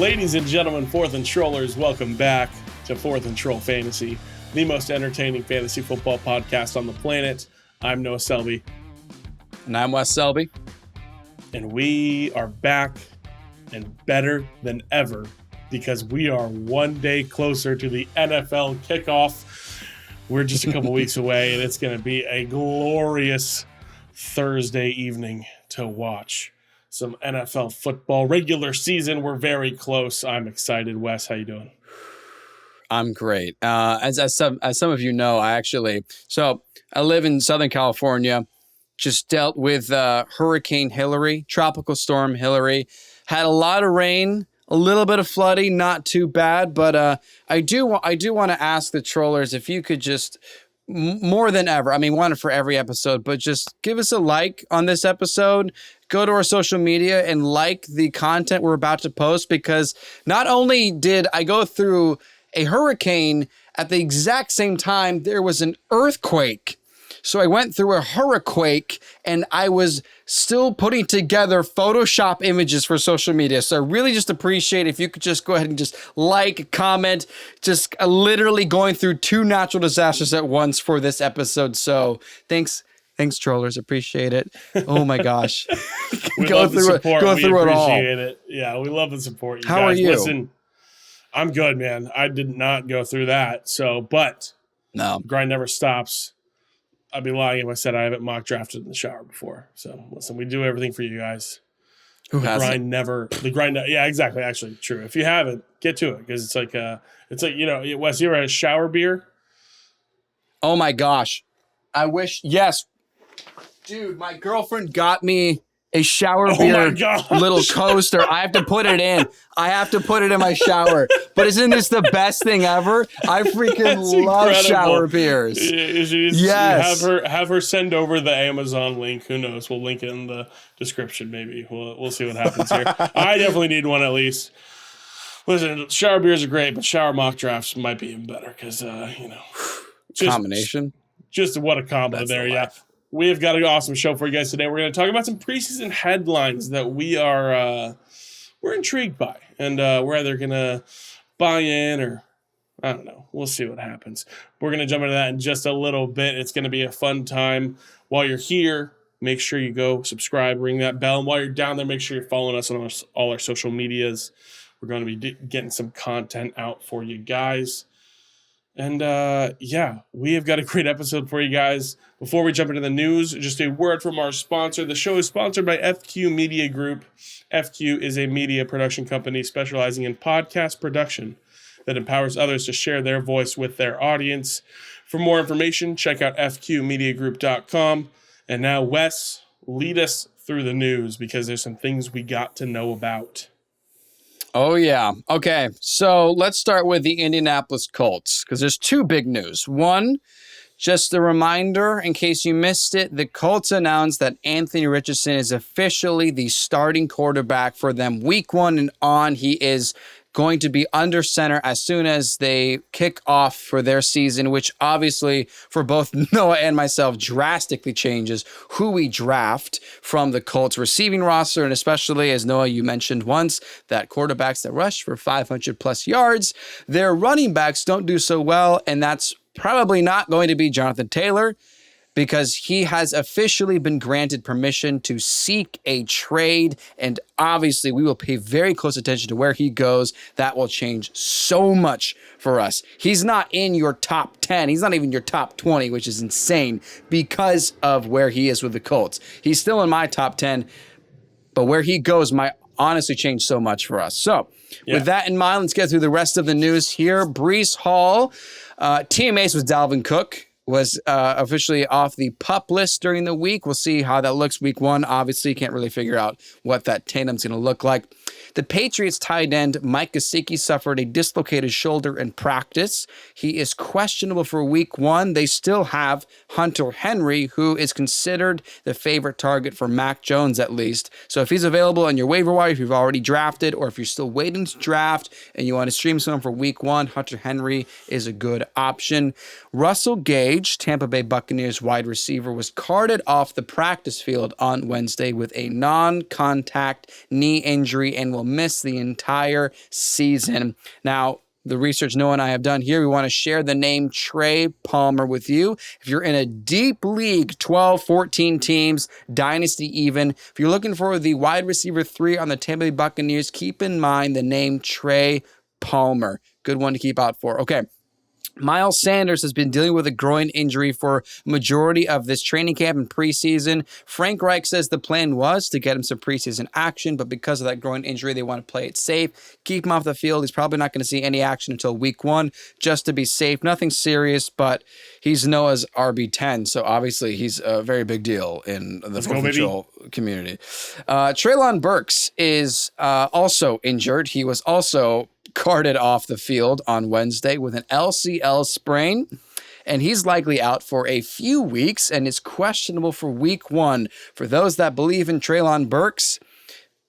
Ladies and gentlemen, Fourth and Trollers, welcome back to Fourth and Troll Fantasy, the most entertaining fantasy football podcast on the planet. I'm Noah Selby. And I'm Wes Selby. And we are back and better than ever because we are one day closer to the NFL kickoff. We're just a couple weeks away, and it's going to be a glorious Thursday evening to watch some NFL football. Regular season, we're very close. I'm excited. Wes, how you doing? I'm great. As some of you know, I live in Southern California. Just dealt with Hurricane Hillary, Tropical Storm Hillary. Had a lot of rain, a little bit of flooding, not too bad. But I do want to ask the trollers if you could just, more than ever, I mean, one for every episode, but just give us a like on this episode. Go to our social media and like the content we're about to post, because not only did I go through a hurricane, at the exact same time, there was an earthquake. So I went through a hurricane and I was still putting together Photoshop images for social media. So I really just appreciate if you could just go ahead and just like, comment, just literally going through two natural disasters at once for this episode. So thanks, trollers. Appreciate it. Oh my gosh. Go through it all. Yeah, we love the support. How are you? Listen, I'm good, man. I did not go through that. But no, grind never stops. I'd be lying if I said I haven't mock drafted in the shower before. So listen, we do everything for you guys. Who hasn't? Yeah, exactly. Actually, true. If you haven't, get to it, because it's like Wes, you ever had a shower beer? Oh my gosh. I wish, yes. Dude, my girlfriend got me a shower beer little coaster. I have to put it in. I have to put it in my shower. But isn't this the best thing ever? I freaking love shower beers. Yes. Have her send over the Amazon link. Who knows? We'll link it in the description. Maybe we'll see what happens here. I definitely need one at least. Listen, shower beers are great, but shower mock drafts might be even better because combination. Just what a combo. That's there, yeah. We have got an awesome show for you guys today. We're going to talk about some preseason headlines that we're intrigued by, and we're either going to buy in or I don't know. We'll see what happens. We're going to jump into that in just a little bit. It's going to be a fun time. While you're here, make sure you go subscribe, ring that bell, and while you're down there, make sure you're following us on all our social medias. We're going to be getting some content out for you guys. And we have got a great episode for you guys. Before we jump into the news, just a word from our sponsor. The show is sponsored by FQ Media Group. FQ is a media production company specializing in podcast production that empowers others to share their voice with their audience. For more information, check out fqmediagroup.com. And now, Wes, lead us through the news, because there's some things we got to know about. Oh, yeah. Okay, so let's start with the Indianapolis Colts, because there's two big news. One, just a reminder, in case you missed it, the Colts announced that Anthony Richardson is officially the starting quarterback for them week 1 and on. He is going to be under center as soon as they kick off for their season, which obviously for both Noah and myself drastically changes who we draft from the Colts receiving roster. And especially, as Noah, you mentioned once, that quarterbacks that rush for 500 plus yards, their running backs don't do so well. And that's probably not going to be Jonathan Taylor, because he has officially been granted permission to seek a trade. And obviously, we will pay very close attention to where he goes. That will change so much for us. He's not in your top 10. He's not even your top 20, which is insane because of where he is with the Colts. He's still in my top 10, but where he goes might honestly change so much for us. So with that in mind, let's get through the rest of the news here. Breece Hall, teammates with Dalvin Cook, was officially off the PUP list during the week. We'll see how that looks week 1. Obviously, can't really figure out what that tandem's going to look like. The Patriots tight end Mike Gesicki suffered a dislocated shoulder in practice. He is questionable for week 1. They still have Hunter Henry, who is considered the favorite target for Mac Jones at least. So if he's available on your waiver wire, if you've already drafted, or if you're still waiting to draft and you want to stream someone for week 1, Hunter Henry is a good option. Russell Gage Gage, Tampa Bay Buccaneers wide receiver, was carted off the practice field on Wednesday with a non-contact knee injury and will miss the entire season. Now, the research Noah and I have done here, we want to share the name Trey Palmer with you. If you're in a deep league, 12, 14 teams, dynasty even, if you're looking for the wide receiver 3 on the Tampa Bay Buccaneers, keep in mind the name Trey Palmer. Good one to keep out for. Okay. Miles Sanders has been dealing with a groin injury for majority of this training camp and preseason. Frank Reich says the plan was to get him some preseason action, but because of that groin injury, they want to play it safe. Keep him off the field. He's probably not going to see any action until week 1, just to be safe. Nothing serious, but he's Noah's RB10, so obviously he's a very big deal in the foot patrol community. Treylon Burks is also injured. He was also carted off the field on Wednesday with an LCL sprain, and he's likely out for a few weeks and is questionable for week 1. For those that believe in Treylon Burks,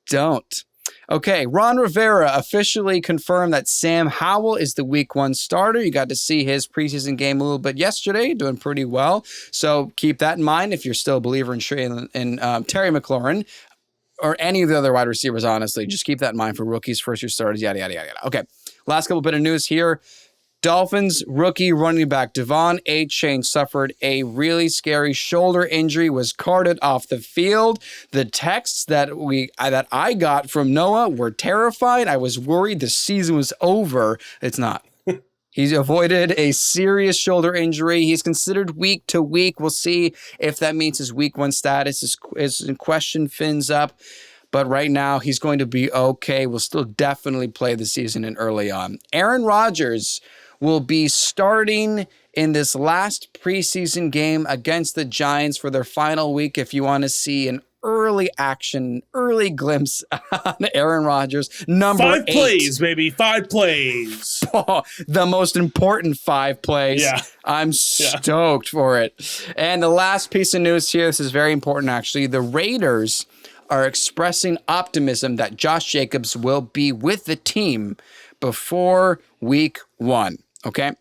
don't. Okay, Ron Rivera officially confirmed that Sam Howell is the week 1 starter. You got to see his preseason game a little bit yesterday, doing pretty well. So keep that in mind if you're still a believer in Terry McLaurin, or any of the other wide receivers, honestly. Just keep that in mind for rookies, first-year starters, yada, yada, yada, yada. Okay, last couple bit of news here. Dolphins rookie running back Devon Achane suffered a really scary shoulder injury, was carted off the field. The texts that I got from Noah were terrified. I was worried the season was over. It's not. He's avoided a serious shoulder injury. He's considered week to week. We'll see if that means his week 1 status is in question, fins up. But right now, he's going to be okay. We'll still definitely play the season in early on. Aaron Rodgers will be starting in this last preseason game against the Giants for their final week. If you want to see an early glimpse on Aaron Rodgers. Number 5 8. plays, baby. 5 plays. Oh, the most important 5 plays. Yeah. I'm stoked for it. And the last piece of news here, this is very important actually. The Raiders are expressing optimism that Josh Jacobs will be with the team before week 1. Okay?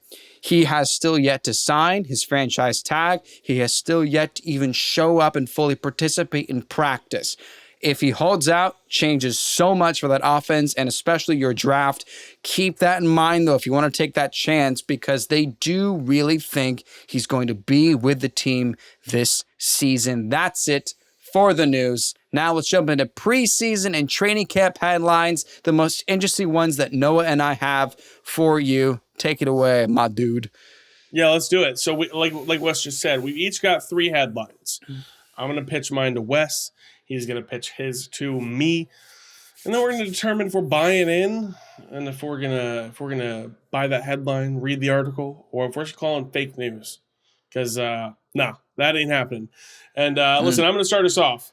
He has still yet to sign his franchise tag. He has still yet to even show up and fully participate in practice. If he holds out, changes so much for that offense and especially your draft. Keep that in mind, though, if you want to take that chance, because they do really think he's going to be with the team this season. That's it for the news. Now let's jump into preseason and training camp headlines, the most interesting ones that Noah and I have for you. Take it away, my dude. Yeah, let's do it. So, like Wes just said, we each got 3 headlines. I'm going to pitch mine to Wes. He's going to pitch his to me. And then we're going to determine if we're buying in and if we're gonna buy that headline, read the article, or if we're just calling fake news. Because, no, that ain't happening. And listen, I'm going to start us off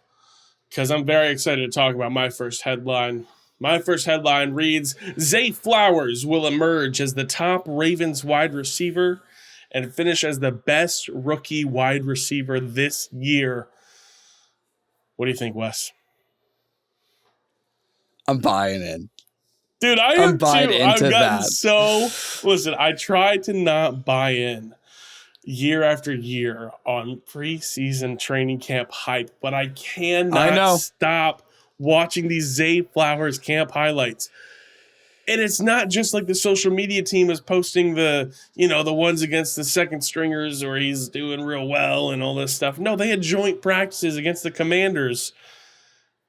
because I'm very excited to talk about my first headline. My first headline reads, Zay Flowers will emerge as the top Ravens wide receiver and finish as the best rookie wide receiver this year. What do you think, Wes? I'm buying in. Dude, I am too. I've gotten that. so... Listen, I try to not buy in year after year on preseason training camp hype, but I cannot stop watching these Zay Flowers camp highlights. And it's not just like the social media team is posting the ones against the second stringers or he's doing real well and all this stuff. No, they had joint practices against the Commanders.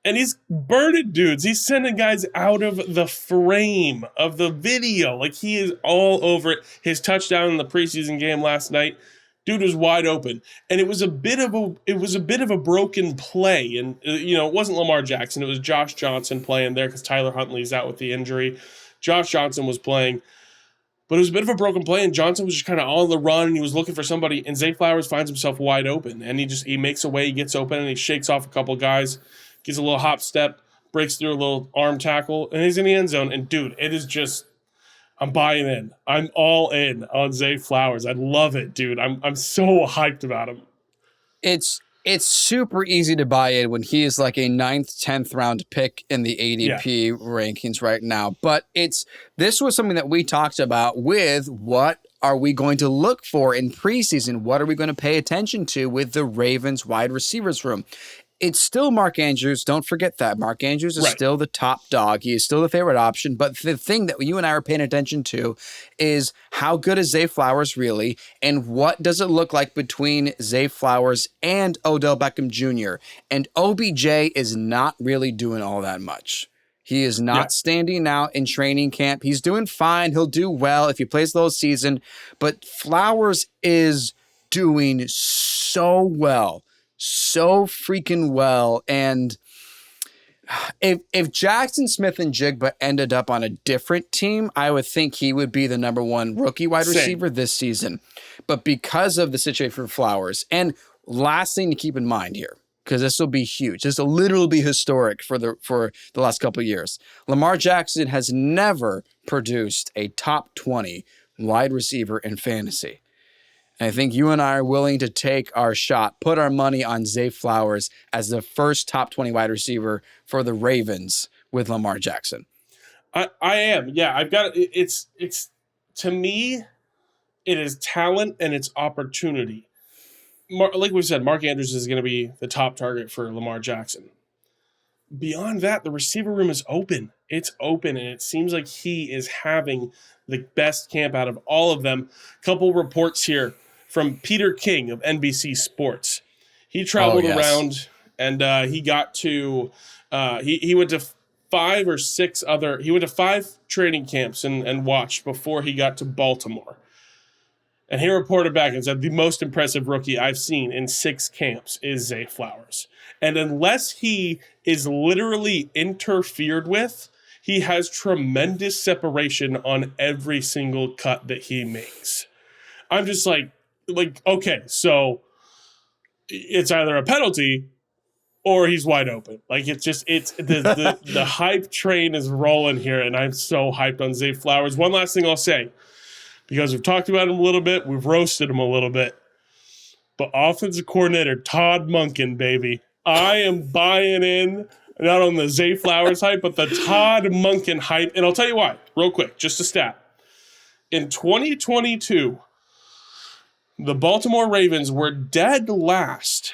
And he's burning dudes. He's sending guys out of the frame of the video. Like, he is all over it. His touchdown in the preseason game last night, dude was wide open, and it was a bit of a broken play. And it wasn't Lamar Jackson; it was Josh Johnson playing there because Tyler Huntley's out with the injury. Josh Johnson was playing, but it was a bit of a broken play, and Johnson was just kind of on the run, and he was looking for somebody. And Zay Flowers finds himself wide open, and he makes a way, he gets open, and he shakes off a couple guys, gets a little hop step, breaks through a little arm tackle, and he's in the end zone. And dude, it is just. I'm buying in. I'm all in on Zay Flowers. I love it, dude. I'm so hyped about him. It's super easy to buy in when he is like a 9th, 10th round pick in the ADP rankings right now. But this was something that we talked about with what are we going to look for in preseason? What are we going to pay attention to with the Ravens wide receivers room? It's still Mark Andrews. Don't forget that. Mark Andrews is still the top dog. He is still the favorite option. But the thing that you and I are paying attention to is how good is Zay Flowers really, and what does it look like between Zay Flowers and Odell Beckham Jr.? And OBJ is not really doing all that much. He is not standing out in training camp. He's doing fine. He'll do well if he plays the whole season. But Flowers is doing so well. So freaking well. And if Jackson Smith and Jigba ended up on a different team, I would think he would be the number one rookie wide receiver this season. But because of the situation for Flowers, and last thing to keep in mind here, because this will be huge, this will literally be historic for the last couple of years. Lamar Jackson has never produced a top 20 wide receiver in fantasy. And I think you and I are willing to take our shot, put our money on Zay Flowers as the first top 20 wide receiver for the Ravens with Lamar Jackson. I am. Yeah, I've got it. It's to me, it is talent and it's opportunity. Like we said, Mark Andrews is going to be the top target for Lamar Jackson. Beyond that, the receiver room is open. It's open, and it seems like he is having the best camp out of all of them. Couple reports here from Peter King of NBC Sports. He traveled around, and he got to he went to five training camps and watched before he got to Baltimore. And he reported back and said, the most impressive rookie I've seen in 6 camps is Zay Flowers. And unless he is literally interfered with, he has tremendous separation on every single cut that he makes. I'm just like, okay, so it's either a penalty or he's wide open. Like, the hype train is rolling here, and I'm so hyped on Zay Flowers. One last thing I'll say, because we've talked about him a little bit, we've roasted him a little bit. But offensive coordinator Todd Monken, baby. I am buying in, not on the Zay Flowers hype, but the Todd Monken hype. And I'll tell you why, real quick, just a stat. In 2022, the Baltimore Ravens were dead last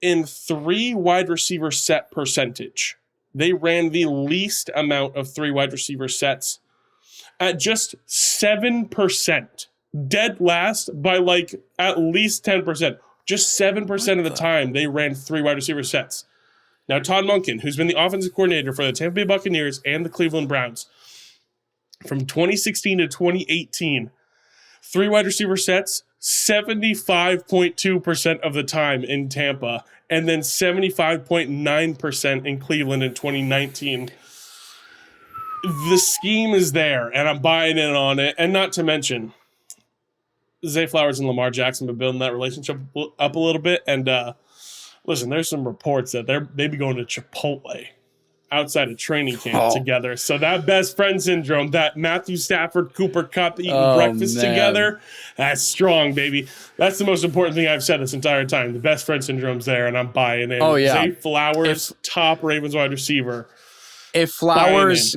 in 3 wide receiver set percentage. They ran the least amount of 3 wide receiver sets at just 7%. Dead last by at least 10%. Just 7% of the time they ran 3 wide receiver sets. Now, Todd Monken, who's been the offensive coordinator for the Tampa Bay Buccaneers and the Cleveland Browns, from 2016 to 2018, 3 wide receiver sets, 75.2% of the time in Tampa, and then 75.9% in Cleveland in 2019. The scheme is there, and I'm buying in on it. And not to mention, Zay Flowers and Lamar Jackson have been building that relationship up a little bit. And listen, there's some reports that they be going to Chipotle outside of training camp together. So that best friend syndrome, that Matthew Stafford, Cooper Kupp eating breakfast together, that's strong, baby. That's the most important thing I've said this entire time. The best friend syndrome's there, and I'm buying in. Oh, yeah. Zay Flowers, top Ravens wide receiver. If Flowers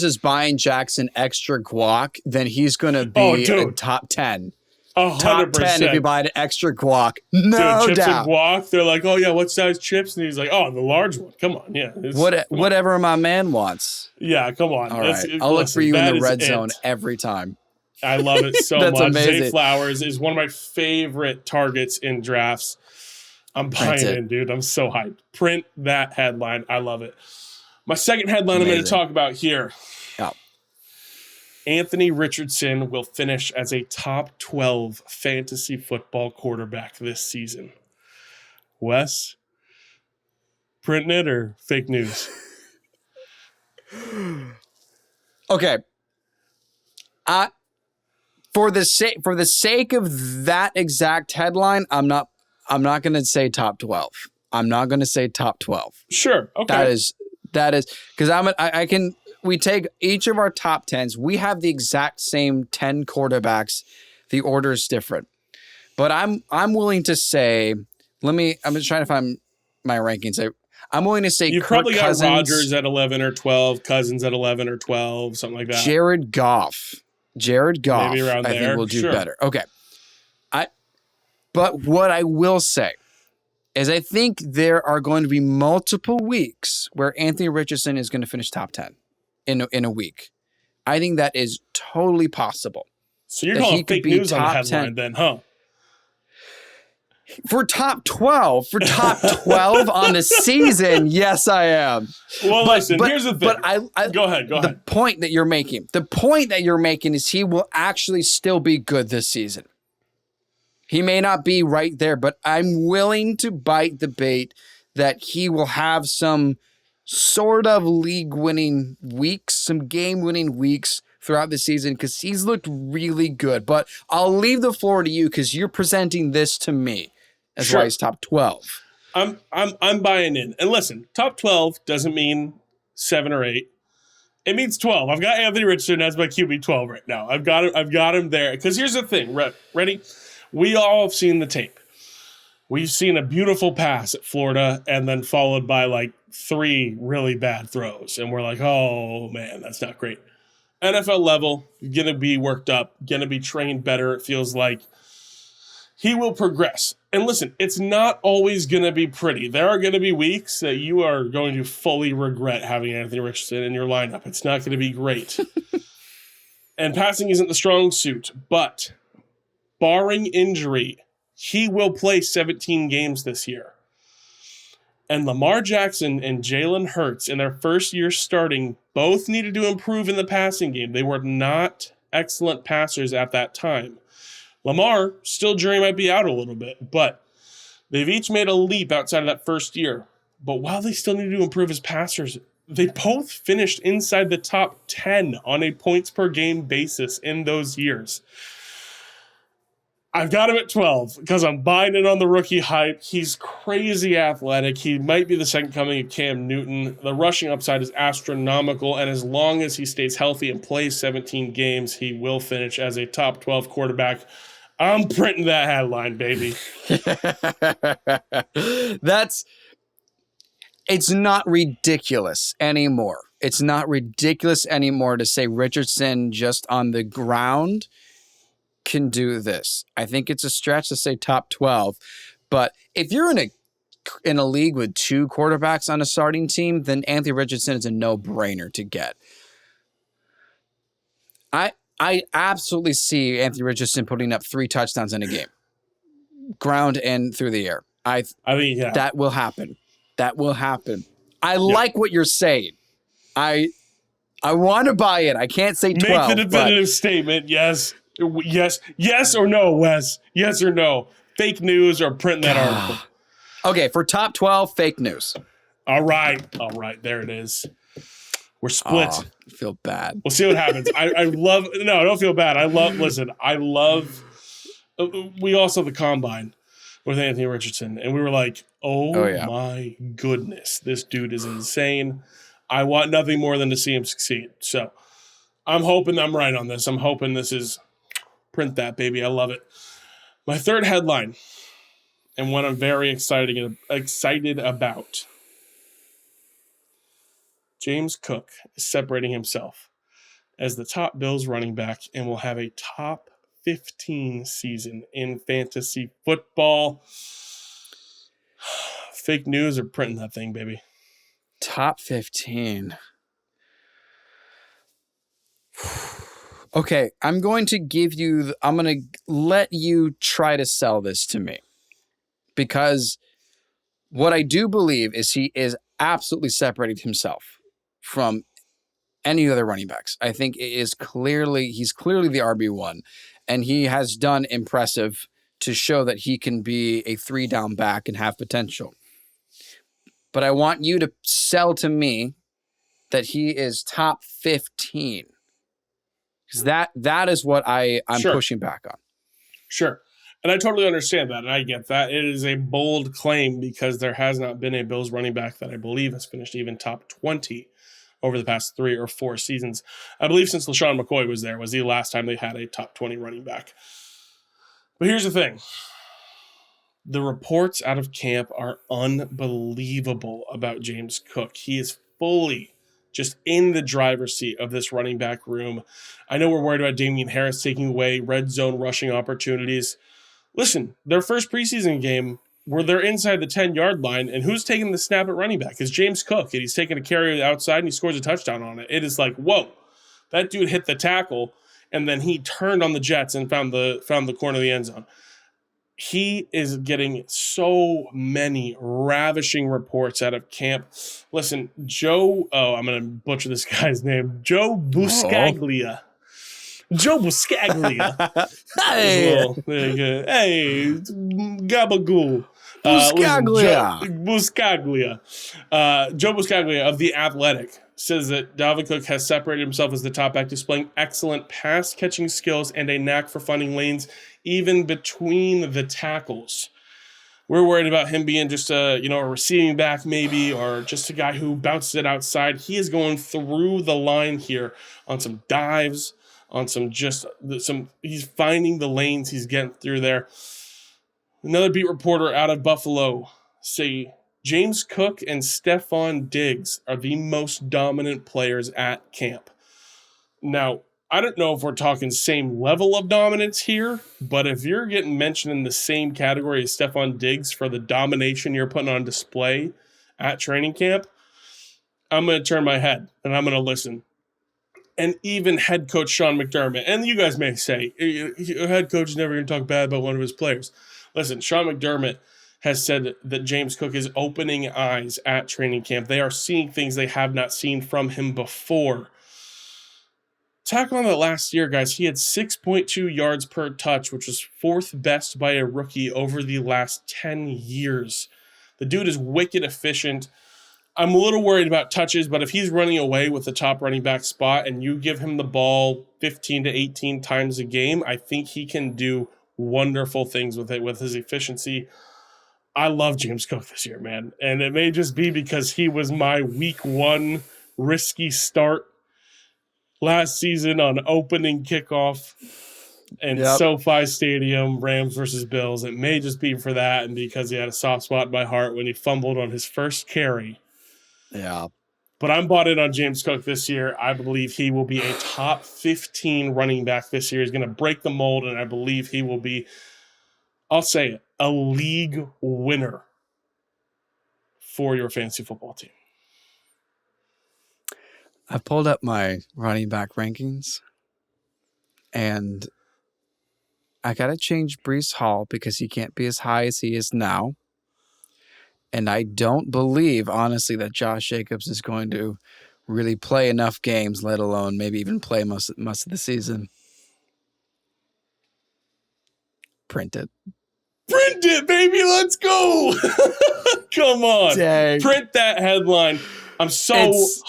is buying Jackson extra guac, then he's going to be in top 10. 100%. Top 10 if you buy an extra guac. No chips doubt. and guac. They're like, oh, yeah, what size chips? And he's like, oh, the large one. Come on. Yeah. Whatever my man wants. Yeah, come on. All right. I'll look for you in the red zone every time. I love it so That's much. amazing. Zay Flowers is one of my favorite targets in drafts. I'm buying in, dude. I'm so hyped. Print that headline. I love it. My second headline I'm going to talk about here. Yeah. Anthony Richardson will finish as a top 12 fantasy football quarterback this season. Wes, printing it or fake news? Okay. For the sake of that exact headline, I'm not going to say top 12. I'm not going to say top 12. Sure. Okay. That is because we take each of our top 10s. We have the exact same 10 quarterbacks. The order is different. But I'm willing to say, I'm just trying to find my rankings. I'm willing to say you probably got Rodgers at 11 or 12, Cousins at 11 or 12, something like that. Jared Goff. Jared Goff, maybe around I there. think will do Sure. better. Okay. But what I will say is I think there are going to be multiple weeks where Anthony Richardson is going to finish top 10 in a week. I think that is totally possible. So you're calling fake news on the headline 10. then, huh? For top 12 on the season, yes, I am. Well, listen, here's the thing. But go ahead. The point that you're making is he will actually still be good this season. He may not be right there, but I'm willing to bite the bait that he will have some sort of league-winning weeks, some game-winning weeks throughout the season because he's looked really good. But I'll leave the floor to you because you're presenting this to me as why he's top 12. I'm buying in. And listen, top 12 doesn't mean 7 or 8. It means 12. I've got Anthony Richardson as my QB 12 right now. I've got him there. Because here's the thing, ready? We all have seen the tape. We've seen a beautiful pass at Florida and then followed by like 3 really bad throws. And we're like, oh, man, that's not great. NFL level, going to be worked up, going to be trained better. It feels like he will progress. And listen, it's not always going to be pretty. There are going to be weeks that you are going to fully regret having Anthony Richardson in your lineup. It's not going to be great. And passing isn't the strong suit, but barring injury, he will play 17 games this year. And Lamar Jackson and Jalen Hurts in their first year starting both needed to improve in the passing game. They were not excellent passers at that time. Lamar, still jury might be out a little bit, but they've each made a leap outside of that first year. But while they still need to improve as passers, they both finished inside the top 10 on a points per game basis in those years. I've got him at 12 because I'm buying it on the rookie hype. He's crazy athletic. He might be the second coming of Cam Newton. The rushing upside is astronomical, and as long as he stays healthy and plays 17 games, he will finish as a top 12 quarterback. I'm printing that headline, baby. It's not ridiculous anymore. It's not ridiculous anymore to say Richardson just on the ground can do this. I think it's a stretch to say top 12, but if you're in a league with 2 quarterbacks on a starting team, then Anthony Richardson is a no-brainer to get. I absolutely see Anthony Richardson putting up 3 touchdowns in a game, ground and through the air. I mean, yeah. That will happen. That will happen. I like what you're saying. I want to buy it. I can't say 12. Make the definitive statement. Yes. Yes or no, Wes? Yes or no? Fake news or print that article? Okay, for top 12, fake news. All right. There it is. We're split. I feel bad. We'll see what happens. I love. No, don't feel bad. I love. We all saw the combine with Anthony Richardson, and we were like, oh yeah. My goodness, this dude is insane. I want nothing more than to see him succeed. So I'm hoping I'm right on this. I'm hoping this is print that, baby. I love it. My third headline, and one I'm very excited about. James Cook is separating himself as the top Bills running back and will have a top 15 season in fantasy football. Fake news or printing that thing, baby? Top 15. Okay, I'm going to let you try to sell this to me. Because what I do believe is he is absolutely separated himself from any other running backs. I think he's clearly the RB1, and he has done impressive to show that he can be a 3-down back and have potential. But I want you to sell to me that he is top 15. Because that is what I'm pushing back on. Sure. And I totally understand that, and I get that. It is a bold claim because there has not been a Bills running back that I believe has finished even top 20 over the past 3 or 4 seasons. I believe since LaShawn McCoy was there was the last time they had a top 20 running back. But here's the thing. The reports out of camp are unbelievable about James Cook. He is fully just in the driver's seat of this running back room. I know we're worried about Damian Harris taking away red zone rushing opportunities. Listen, their first preseason game where they're inside the 10-yard line, and who's taking the snap at running back? It's James Cook, and he's taking a carry outside, and he scores a touchdown on it. It is like, whoa, that dude hit the tackle, and then he turned on the Jets and found the corner of the end zone. He is getting so many ravishing reports out of camp. Listen, I'm going to butcher this guy's name. Joe Buscaglia. Joe Buscaglia. Hey. There you go. Hey, gabagool. Buscaglia. Joe Buscaglia of The Athletic says that Dalvin Cook has separated himself as the top back, displaying excellent pass-catching skills and a knack for finding lanes even between the tackles. We're worried about him being just a receiving back maybe, or just a guy who bounces it outside. He is going through the line here on some dives, on he's finding the lanes, he's getting through there. Another beat reporter out of Buffalo say James Cook and Stephon Diggs are the most dominant players at camp. Now, I don't know if we're talking same level of dominance here, but if you're getting mentioned in the same category as Stephon Diggs for the domination you're putting on display at training camp, I'm going to turn my head and I'm going to listen. And even head coach Sean McDermott, and you guys may say, a head coach is never going to talk bad about one of his players. Listen, Sean McDermott has said that James Cook is opening eyes at training camp. They are seeing things they have not seen from him before. Tack on that last year, guys, he had 6.2 yards per touch, which was fourth best by a rookie over the last 10 years. The dude is wicked efficient. I'm a little worried about touches, but if he's running away with the top running back spot and you give him the ball 15 to 18 times a game, I think he can do wonderful things with it, with his efficiency. I love James Cook this year, man. And it may just be because he was my week one risky start last season on opening kickoff in SoFi Stadium, Rams versus Bills. It may just be for that and because he had a soft spot in my heart when he fumbled on his first carry. Yeah. But I'm bought in on James Cook this year. I believe he will be a top 15 running back this year. He's going to break the mold, and I believe he will be, I'll say it, a league winner for your fantasy football team. I pulled up my running back rankings, and I got to change Breece Hall because he can't be as high as he is now. And I don't believe, honestly, that Josh Jacobs is going to really play enough games, let alone maybe even play most of the season. Print it. Print it, baby. Let's go. Come on. Dang. Print that headline. I'm so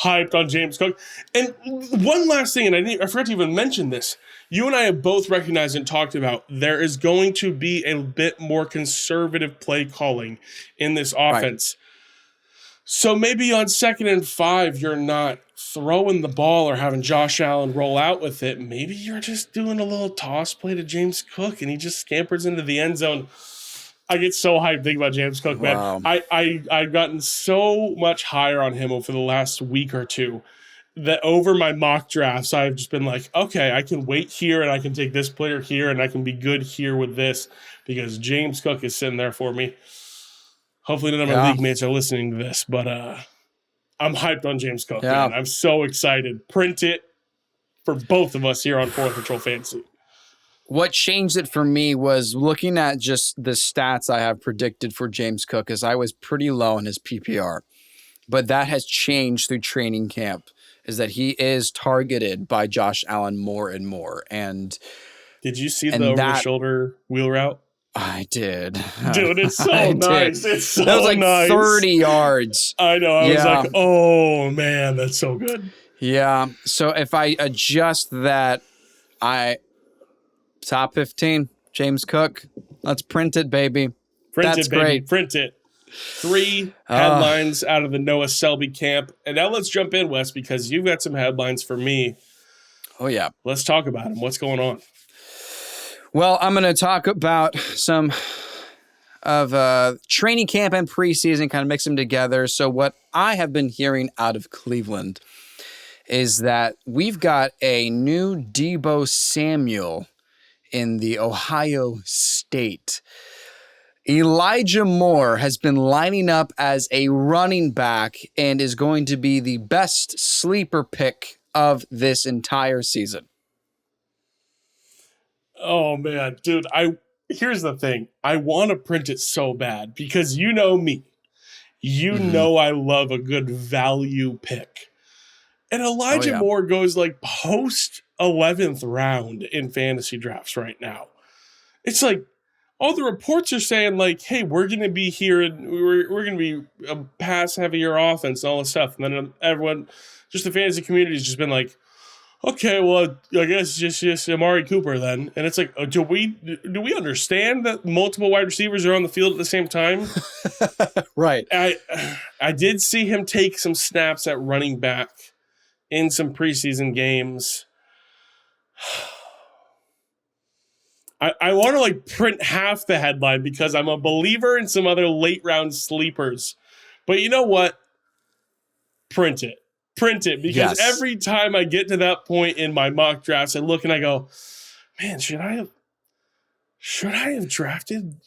hyped on James Cook. And one last thing, and I forgot to even mention this. You and I have both recognized and talked about there is going to be a bit more conservative play calling in this offense. Right. So maybe on 2nd and 5, you're not throwing the ball or having Josh Allen roll out with it. Maybe you're just doing a little toss play to James Cook and he just scampers into the end zone. I get so hyped thinking about James Cook, man. Wow. I've gotten so much higher on him over the last week or two that over my mock drafts, I've just been like, okay, I can wait here and I can take this player here and I can be good here with this because James Cook is sitting there for me. Hopefully none of my league mates are listening to this, but I'm hyped on James Cook, man. I'm so excited. Print it for both of us here on Fourth Control Fantasy. What changed it for me was looking at just the stats I have predicted for James Cook, as I was pretty low in his PPR. But that has changed through training camp, is that he is targeted by Josh Allen more and more. And did you see the over-the-shoulder wheel route? I did. Dude, it's so nice. It's so nice. That was like nice. 30 yards. I know. I was like, oh, man, that's so good. Yeah. So if I adjust that, top 15, James Cook. Let's print it, baby. That's great. Print it. 3 headlines out of the Noah Selby camp. And now let's jump in, Wes, because you've got some headlines for me. Oh, yeah. Let's talk about them. What's going on? Well, I'm going to talk about some of training camp and preseason, kind of mix them together. So what I have been hearing out of Cleveland is that we've got a new Deebo Samuel in the Ohio State. Elijah Moore has been lining up as a running back and is going to be the best sleeper pick of this entire season. Oh man, dude, here's the thing. I want to print it so bad because you know me. You know I love a good value pick. And Elijah Moore goes like post 11th round in fantasy drafts right now. It's like all the reports are saying like, hey, we're going to be here and we're going to be a pass heavier offense and all this stuff. And then everyone, just the fantasy community has just been like, okay, well, I guess just Amari Cooper then. And it's like, do we understand that multiple wide receivers are on the field at the same time? Right. I did see him take some snaps at running back in some preseason games. I want to like print half the headline because I'm a believer in some other late round sleepers. But you know what? Print it because every time I get to that point in my mock drafts, I look and I go, man, should I have drafted,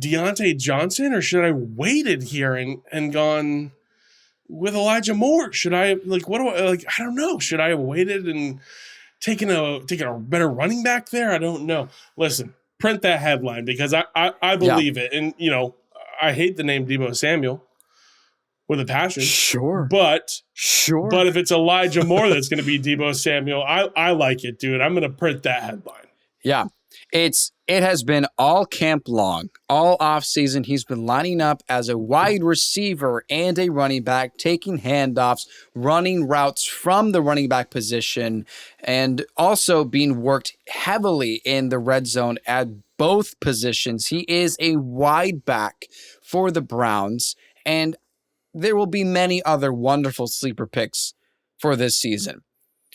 Deontay Johnson, or should I waited here and gone with Elijah Moore? Should I I don't know. Should I have waited and taking a better running back there? I don't know. Listen, print that headline because I believe it. And I hate the name Deebo Samuel with a passion. Sure. But if it's Elijah Moore that's going to be Deebo Samuel, I like it, dude. I'm going to print that headline. Yeah. It has been all camp long, all offseason. He's been lining up as a wide receiver and a running back, taking handoffs, running routes from the running back position, and also being worked heavily in the red zone at both positions. He is a wide back for the Browns, and there will be many other wonderful sleeper picks for this season.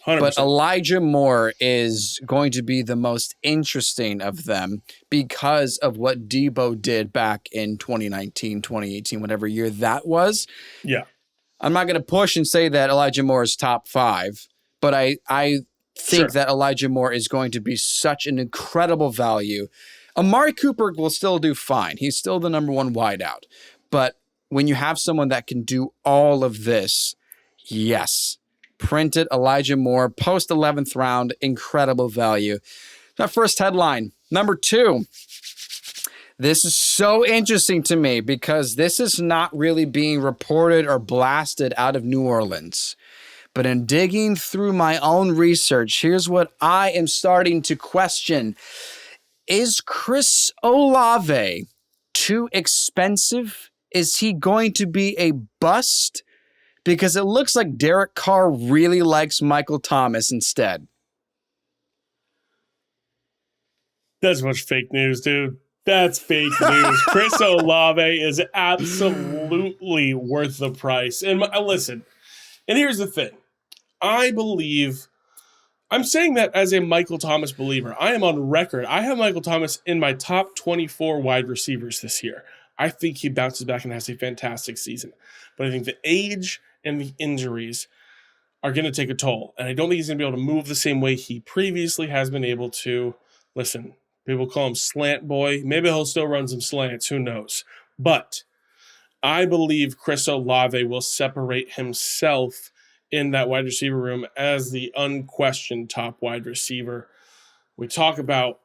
100%. But Elijah Moore is going to be the most interesting of them because of what Deebo did back in 2019, 2018, whatever year that was. Yeah. I'm not going to push and say that Elijah Moore is top 5, but I think that Elijah Moore is going to be such an incredible value. Amari Cooper will still do fine. He's still the number 1 wideout. But when you have someone that can do all of this, yes. Printed Elijah Moore, post 11th round, incredible value. That first headline. Number 2. This is so interesting to me because this is not really being reported or blasted out of New Orleans. But in digging through my own research, here's what I am starting to question. Is Chris Olave too expensive? Is he going to be a bust? Because it looks like Derek Carr really likes Michael Thomas instead. That's much fake news, dude. That's fake news. Chris Olave is absolutely worth the price. And listen, and here's the thing. I'm saying that as a Michael Thomas believer. I am on record. I have Michael Thomas in my top 24 wide receivers this year. I think he bounces back and has a fantastic season. But I think the age and the injuries are going to take a toll. And I don't think he's going to be able to move the same way he previously has been able to. Listen, people call him slant boy. Maybe he'll still run some slants. Who knows? But I believe Chris Olave will separate himself in that wide receiver room as the unquestioned top wide receiver. We talk about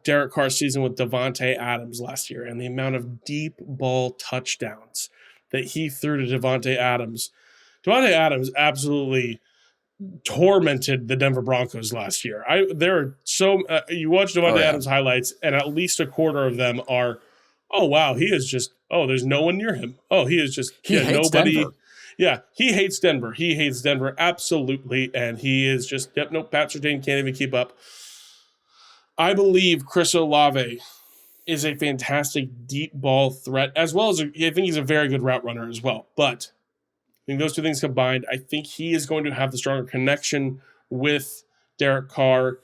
Derek Carr's season with Davante Adams last year and the amount of deep ball touchdowns that he threw to Davante Adams. Davante Adams absolutely tormented the Denver Broncos last year. You watch Davante Adams highlights, and at least a quarter of them are, oh wow, he is just, there's no one near him. Oh, he is just, he hates nobody. Denver. Yeah, he hates Denver. He hates Denver absolutely, and he is just, Pat Surtain can't even keep up. I believe Chris Olave is a fantastic deep ball threat, as well as I think he's a very good route runner as well. But I think those two things combined, I think he is going to have the stronger connection with Derek Carr.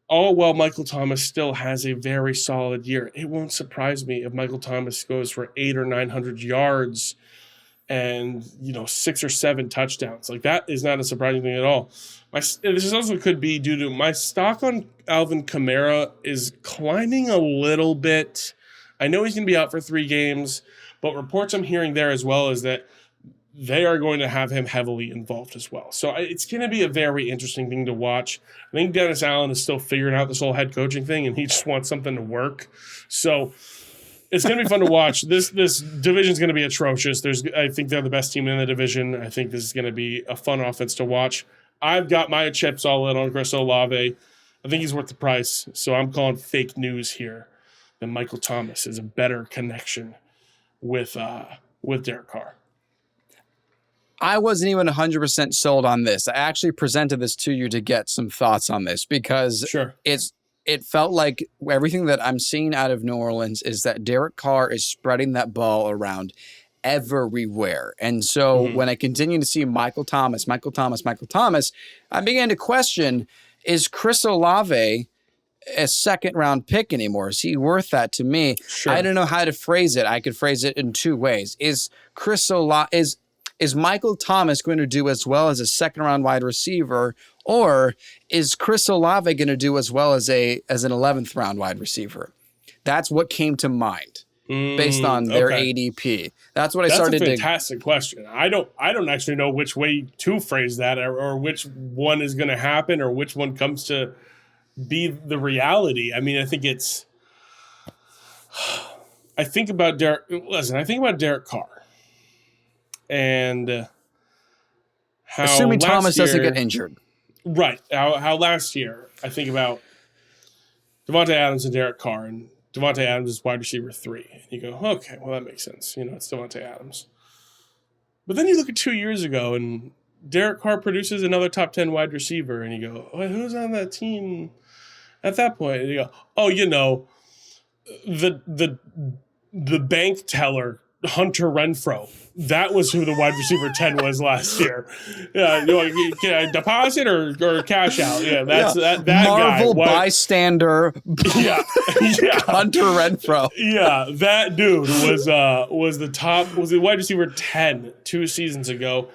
All while Michael Thomas still has a very solid year. It won't surprise me if Michael Thomas goes for 800 or 900 yards and 6 or 7 touchdowns. Like, that is not a surprising thing at all. This also could be due to my stock on Alvin Kamara is climbing a little bit. I know he's going to be out for 3 games, but reports I'm hearing there as well is that they are going to have him heavily involved as well. So it's going to be a very interesting thing to watch. I think Dennis Allen is still figuring out this whole head coaching thing, and he just wants something to work. So it's going to be fun to watch. This division is going to be atrocious. I think they're the best team in the division. I think this is going to be a fun offense to watch. I've got my chips all in on Chris Olave. I think he's worth the price. So I'm calling fake news here that Michael Thomas is a better connection with Derek Carr. I wasn't even 100% sold on this. I actually presented this to you to get some thoughts on this because it felt like everything that I'm seeing out of New Orleans is that Derek Carr is spreading that ball around everywhere. And so when I continue to see Michael Thomas, I began to question, is Chris Olave a second-round pick anymore? Is he worth that to me? Sure. I don't know how to phrase it. I could phrase it in 2 ways. Is Michael Thomas going to do as well as a second-round wide receiver, or is Chris Olave going to do as well as an 11th-round wide receiver? That's what came to mind based on their ADP. That's what I started to. That's a fantastic question. I don't actually know which way to phrase that, or which one is going to happen, or which one comes to be the reality. I mean, I think about Derek Carr. And how assuming Thomas doesn't get injured. Right. How last year, I think about Devontae Adams and Derek Carr, and Devontae Adams is wide receiver 3. And you go, okay, well, that makes sense. It's Devontae Adams. But then you look at 2 years ago, and Derek Carr produces another top 10 wide receiver, and you go, oh, who's on that team at that point? And you go, oh, the bank teller, Hunter Renfrow. That was who the wide receiver 10 was last year. Yeah, can I deposit or cash out? Yeah, that Marvel guy. Bystander. Yeah. Hunter Renfrow. Yeah, that dude was the wide receiver 10 2 seasons ago.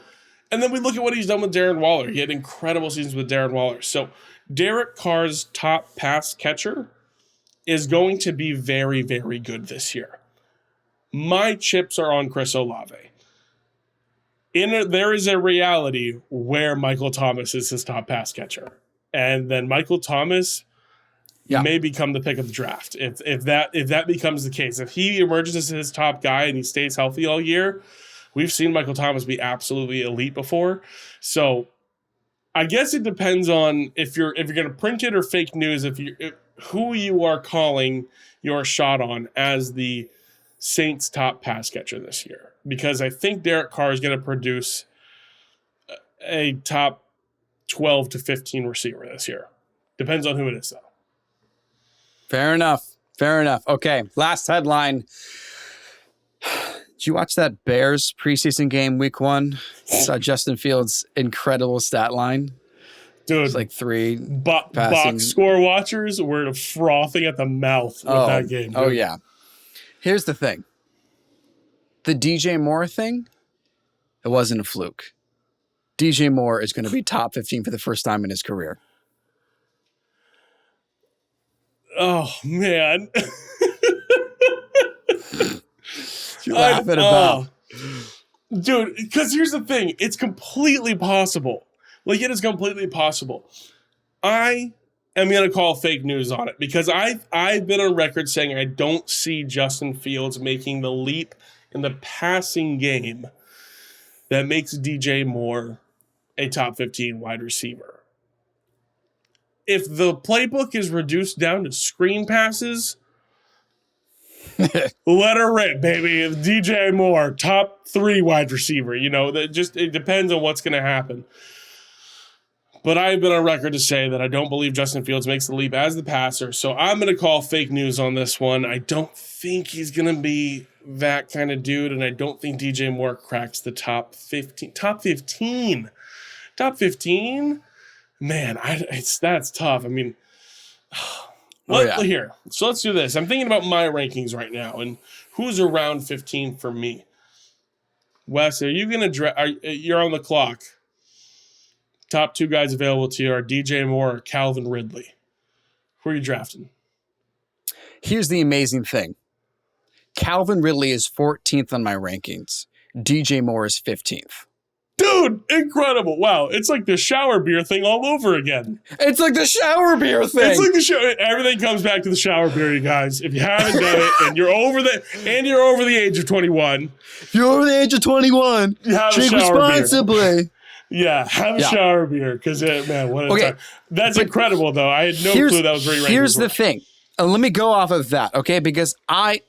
And then we look at what he's done with Darren Waller. He had incredible seasons with Darren Waller. So Derek Carr's top pass catcher is going to be very, very good this year. My chips are on Chris Olave. There is a reality where Michael Thomas is his top pass catcher. And then Michael Thomas may become the pick of the draft. If that becomes the case, if he emerges as his top guy and he stays healthy all year, we've seen Michael Thomas be absolutely elite before. So I guess it depends on if you're going to print it or fake news, who you are calling your shot on as the Saints' top pass catcher this year. Because I think Derek Carr is going to produce a top 12 to 15 receiver this year. Depends on who it is, though. Fair enough. Okay, last headline. Did you watch that Bears preseason game week 1? Saw Justin Fields' incredible stat line. Dude, it's like 3 box score watchers were frothing at the mouth with that game. Dude. Oh, yeah. Here's the thing. The DJ Moore thing, it wasn't a fluke. DJ Moore is going to be top 15 for the first time in his career. Oh, man. You're laughing about. Dude, because here's the thing. It's completely possible. Like, it is completely possible. I am going to call fake news on it because I've been on record saying I don't see Justin Fields making the leap in the passing game that makes DJ Moore a top 15 wide receiver. If the playbook is reduced down to screen passes, let her rip, baby. If DJ Moore, top 3 wide receiver. It depends on what's going to happen. But I've been on record to say that I don't believe Justin Fields makes the leap as the passer, so I'm going to call fake news on this one. I don't think he's going to be that kind of dude, and I don't think DJ Moore cracks the top 15. Top 15? Top 15? Man, that's tough. I mean, here. So let's do this. I'm thinking about my rankings right now and who's around 15 for me. Wes, are you going to you're on the clock. Top 2 guys available to you are DJ Moore or Calvin Ridley. Who are you drafting? Here's the amazing thing. Calvin Ridley is 14th on my rankings. DJ Moore is 15th. Dude, incredible. Wow. It's like the shower beer thing all over again. It's like the shower beer thing. It's like everything comes back to the shower beer, you guys. If you haven't done it and you're over the age of 21. If you're over the age of 21, you have drink a shower responsibly. Beer. Yeah, have a shower beer because man, what a time. That's incredible though. I had no clue that was where you ranked. Here's the thing. Let me go off of that, okay? Because I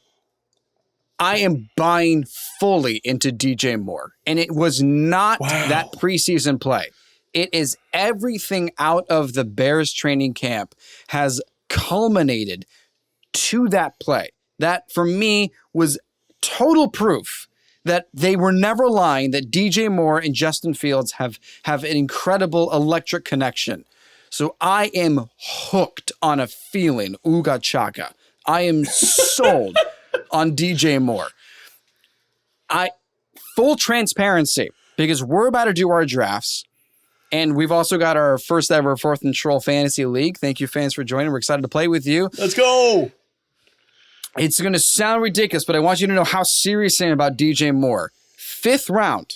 am buying fully into DJ Moore. And it was not that preseason play. It is everything out of the Bears training camp has culminated to that play. That, for me, was total proof that they were never lying, that DJ Moore and Justin Fields have an incredible electric connection. So I am hooked on a feeling, Ooga Chaka. I am sold on DJ Moore. Full transparency, because we're about to do our drafts, and we've also got our first ever 4th and Troll Fantasy League. Thank you, fans, for joining. We're excited to play with you. Let's go! It's going to sound ridiculous, but I want you to know how serious I am about DJ Moore. 5th round.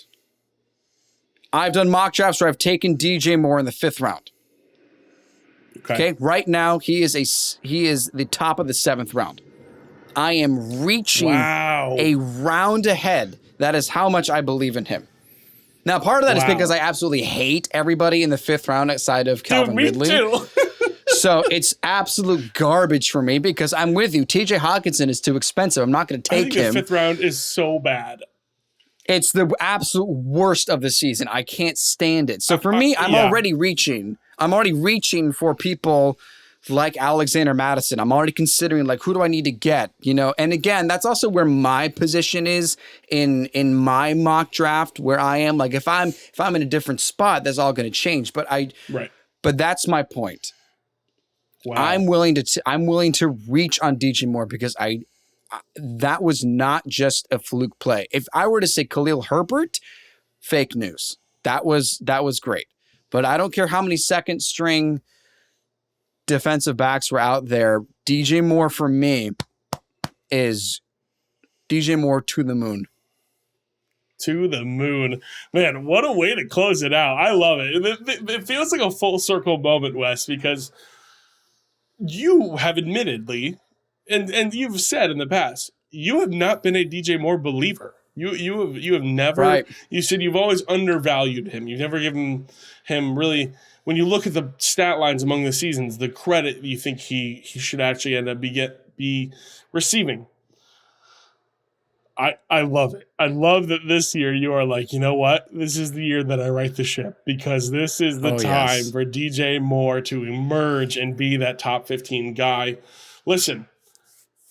I've done mock drafts where I've taken DJ Moore in the 5th round. Okay. Right now, he is the top of the 7th round. I am reaching a round ahead. That is how much I believe in him. Now, part of that is because I absolutely hate everybody in the 5th round outside of Calvin Ridley. Too. So it's absolute garbage for me because I'm with you. TJ Hawkinson is too expensive. I'm not going to take him. The 5th round is so bad. It's the absolute worst of the season. I can't stand it. So for me, I'm already reaching. I'm already reaching for people like Alexander Madison. I'm already considering, like, who do I need to get, you know? And again, that's also where my position is in my mock draft, where I am. Like, if I'm in a different spot, that's all going to change. But but that's my point. Wow. I'm willing to reach on DJ Moore because that was not just a fluke play. If I were to say Khalil Herbert, fake news. That was great. But I don't care how many second string defensive backs were out there. DJ Moore for me is DJ Moore to the moon. To the moon. Man, what a way to close it out. I love it. It feels like a full circle moment, Wes, because you have admittedly, and you've said in the past, you have not been a DJ Moore believer. You have never, you said you've always undervalued him. You've never given him really, when you look at the stat lines among the seasons, the credit you think he should actually end up be receiving. I love it. I love that this year you are like, you know what? This is the year that I right the ship, because this is the time for DJ Moore to emerge and be that top 15 guy. Listen,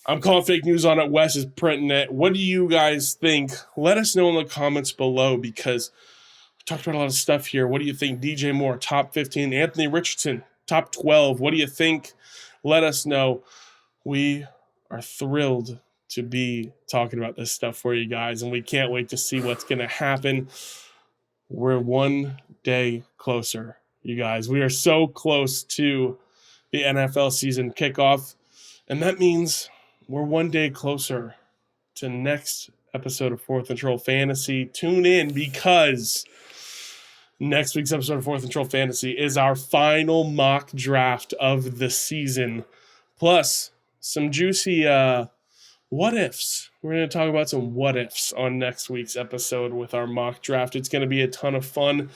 I'm calling fake news on it. Wes is printing it. What do you guys think? Let us know in the comments below, because we talked about a lot of stuff here. What do you think? DJ Moore, top 15. Anthony Richardson, top 12. What do you think? Let us know. We are thrilled to be talking about this stuff for you guys, and we can't wait to see what's going to happen. We're one day closer, you guys. We are so close to the NFL season kickoff, and that means we're one day closer to next episode of 4th and Troll Fantasy. Tune in, because next week's episode of 4th and Troll Fantasy is our final mock draft of the season, plus some juicy what ifs. We're going to talk about some what ifs on next week's episode with our mock draft. It's going to be a ton of fun.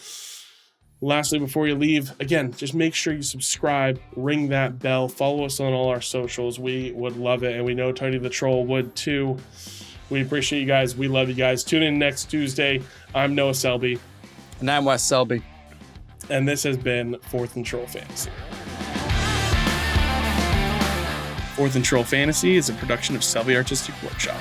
Lastly, before you leave, again, just make sure you subscribe, ring that bell, follow us on all our socials. We would love it, and we know Tony the Troll would too. We appreciate you guys. We love you guys. Tune in next Tuesday. I'm Noah Selby. And I'm Wes Selby. And this has been 4th and Troll Fantasy. 4th and Troll Fantasy is a production of Selby Artistic Workshop.